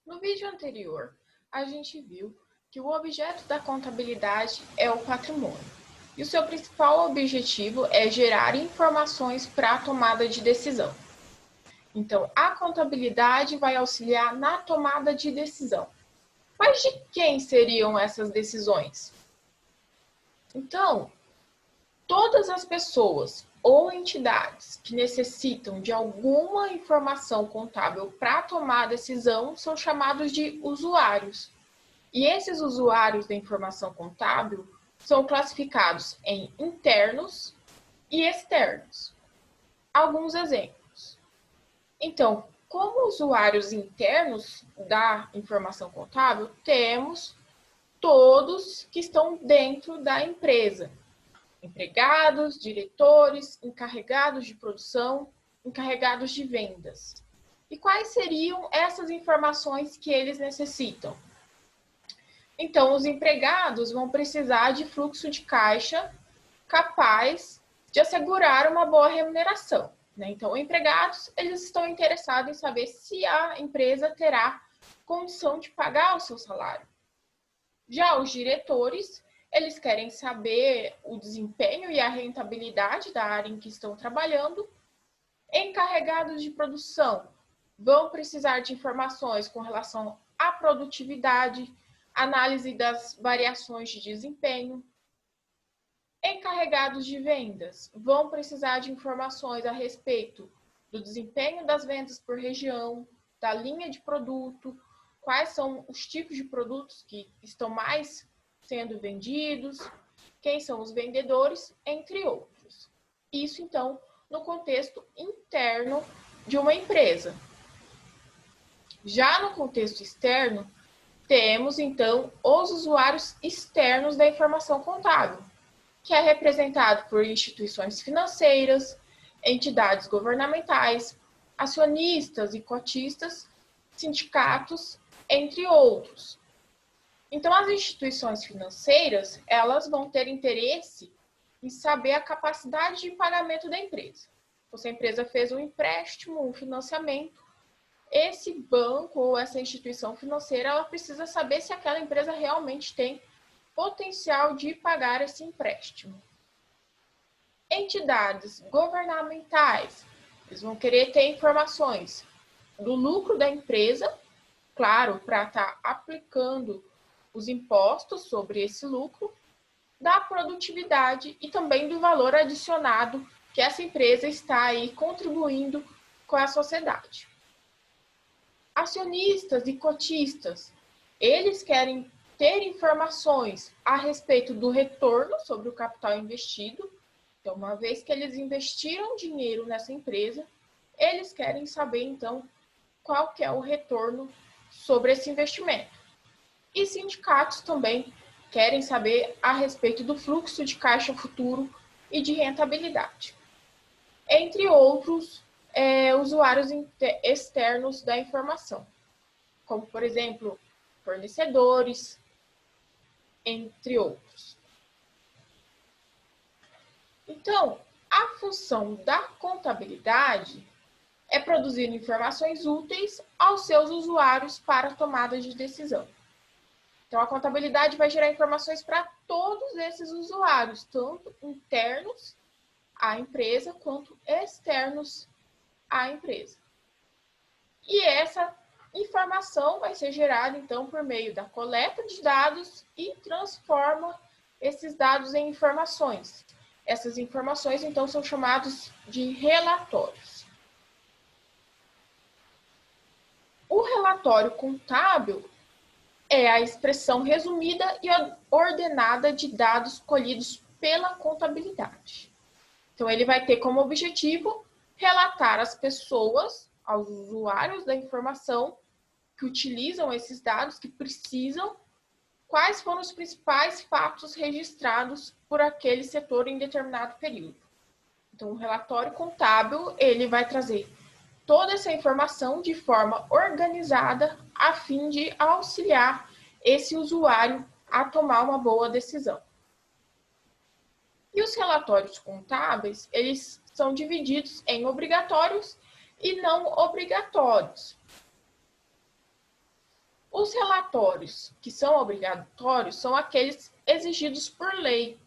No vídeo anterior, a gente viu que o objeto da contabilidade é o patrimônio. E o seu principal objetivo é gerar informações para a tomada de decisão. Então, a contabilidade vai auxiliar na tomada de decisão. Mas de quem seriam essas decisões? Então, todas as pessoas ou entidades que necessitam de alguma informação contábil para tomar a decisão são chamados de usuários. E esses usuários da informação contábil são classificados em internos e externos. Alguns exemplos. Então, como usuários internos da informação contábil, temos todos que estão dentro da empresa. Empregados, diretores, encarregados de produção, encarregados de vendas. E quais seriam essas informações que eles necessitam? Então, os empregados vão precisar de fluxo de caixa capaz de assegurar uma boa remuneração, né? Então, empregados, eles estão interessados em saber se a empresa terá condição de pagar o seu salário. Já os diretores, eles querem saber o desempenho e a rentabilidade da área em que estão trabalhando. Encarregados de produção vão precisar de informações com relação à produtividade, análise das variações de desempenho. Encarregados de vendas vão precisar de informações a respeito do desempenho das vendas por região, da linha de produto, quais são os tipos de produtos que estão mais sendo vendidos, quem são os vendedores, entre outros. Isso, então, no contexto interno de uma empresa. Já no contexto externo, temos, então, os usuários externos da informação contábil, que é representado por instituições financeiras, entidades governamentais, acionistas e cotistas, sindicatos, entre outros. Então, as instituições financeiras, elas vão ter interesse em saber a capacidade de pagamento da empresa. Se a empresa fez um empréstimo, um financiamento, esse banco ou essa instituição financeira, ela precisa saber se aquela empresa realmente tem potencial de pagar esse empréstimo. Entidades governamentais, eles vão querer ter informações do lucro da empresa, claro, para estar aplicando os impostos sobre esse lucro, da produtividade e também do valor adicionado que essa empresa está aí contribuindo com a sociedade. Acionistas e cotistas, eles querem ter informações a respeito do retorno sobre o capital investido. Então, uma vez que eles investiram dinheiro nessa empresa, eles querem saber, então, qual que é o retorno sobre esse investimento. E sindicatos também querem saber a respeito do fluxo de caixa futuro e de rentabilidade. Entre outros, usuários externos da informação, como, por exemplo, fornecedores, entre outros. Então, a função da contabilidade é produzir informações úteis aos seus usuários para a tomada de decisão. Então, a contabilidade vai gerar informações para todos esses usuários, tanto internos à empresa, quanto externos à empresa. E essa informação vai ser gerada, então, por meio da coleta de dados e transforma esses dados em informações. Essas informações, então, são chamadas de relatórios. O relatório contábil é a expressão resumida e ordenada de dados colhidos pela contabilidade. Então, ele vai ter como objetivo relatar às pessoas, aos usuários da informação que utilizam esses dados, que precisam, quais foram os principais fatos registrados por aquele setor em determinado período. Então, o relatório contábil, ele vai trazer toda essa informação de forma organizada a fim de auxiliar esse usuário a tomar uma boa decisão. E os relatórios contábeis, eles são divididos em obrigatórios e não obrigatórios. Os relatórios que são obrigatórios são aqueles exigidos por lei.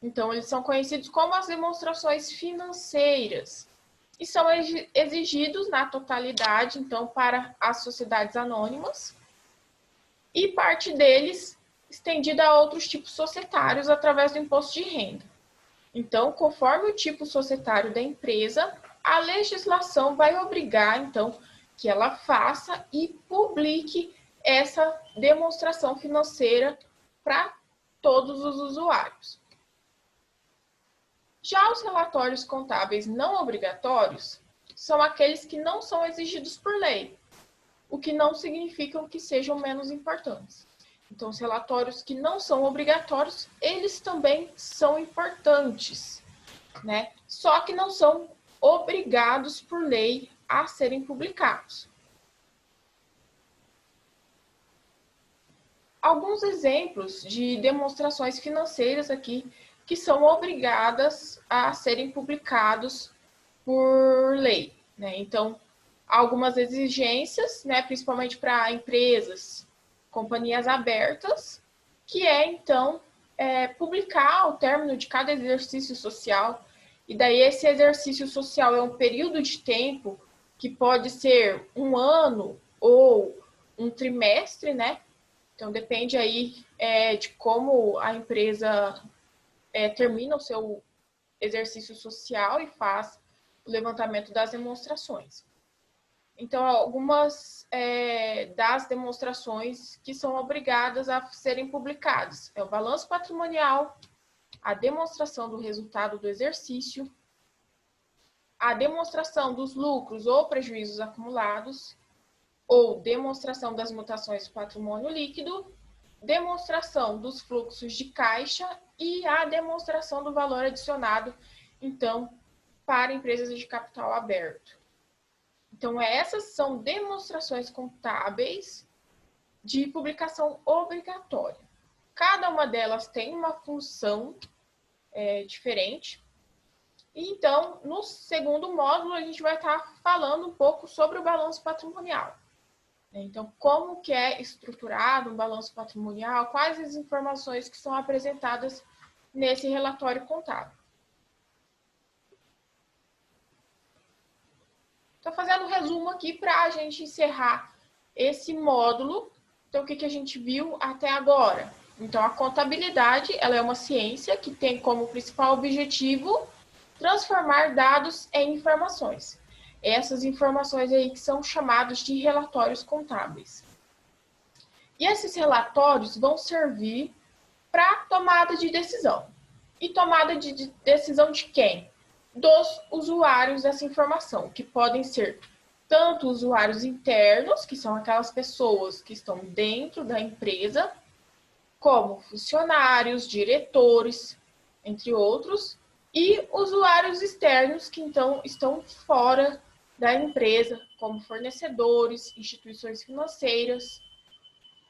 Então, eles são conhecidos como as demonstrações financeiras e são exigidos na totalidade, então, para as sociedades anônimas e parte deles estendida a outros tipos societários através do imposto de renda. Então, conforme o tipo societário da empresa, a legislação vai obrigar, então, que ela faça e publique essa demonstração financeira para todos os usuários. Já os relatórios contábeis não obrigatórios são aqueles que não são exigidos por lei, o que não significa que sejam menos importantes. Então, os relatórios que não são obrigatórios, eles também são importantes, né? Só que não são obrigados por lei a serem publicados. Alguns exemplos de demonstrações financeiras aqui que são obrigadas a serem publicados por lei, né? Então, algumas exigências, né, principalmente para empresas, companhias abertas, que é, então, publicar ao término de cada exercício social, e daí esse exercício social é um período de tempo que pode ser um ano ou um trimestre, né? Então, depende aí de como a empresa termina o seu exercício social e faz o levantamento das demonstrações. Então, algumas das demonstrações que são obrigadas a serem publicadas é o balanço patrimonial, a demonstração do resultado do exercício, a demonstração dos lucros ou prejuízos acumulados, ou demonstração das mutações do patrimônio líquido, demonstração dos fluxos de caixa e a demonstração do valor adicionado, então, para empresas de capital aberto. Então, essas são demonstrações contábeis de publicação obrigatória. Cada uma delas tem uma função diferente. Então, no segundo módulo, a gente vai estar falando um pouco sobre o balanço patrimonial. Então, como que é estruturado um balanço patrimonial, quais as informações que são apresentadas nesse relatório contábil. Estou fazendo um resumo aqui para a gente encerrar esse módulo. Então, o que a gente viu até agora? Então, a contabilidade, ela é uma ciência que tem como principal objetivo transformar dados em informações. Essas informações aí que são chamados de relatórios contábeis. E esses relatórios vão servir para tomada de decisão. E tomada de decisão de quem? Dos usuários dessa informação, que podem ser tanto usuários internos, que são aquelas pessoas que estão dentro da empresa, como funcionários, diretores, entre outros, e usuários externos que então estão fora da empresa, como fornecedores, instituições financeiras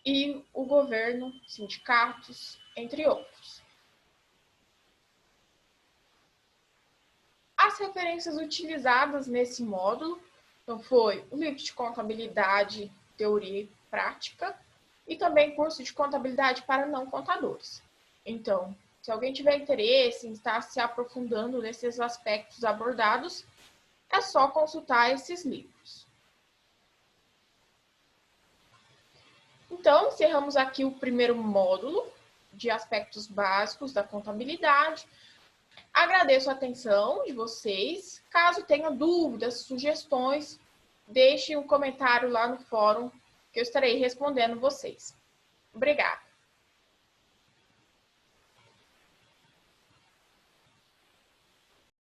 e o governo, sindicatos, entre outros. As referências utilizadas nesse módulo então, foi o livro de contabilidade, teoria e prática, e também curso de contabilidade para não contadores. Então, se alguém tiver interesse em estar se aprofundando nesses aspectos abordados, é só consultar esses livros. Então, encerramos aqui o primeiro módulo de aspectos básicos da contabilidade. Agradeço a atenção de vocês. Caso tenham dúvidas, sugestões, deixem um comentário lá no fórum que eu estarei respondendo vocês. Obrigada.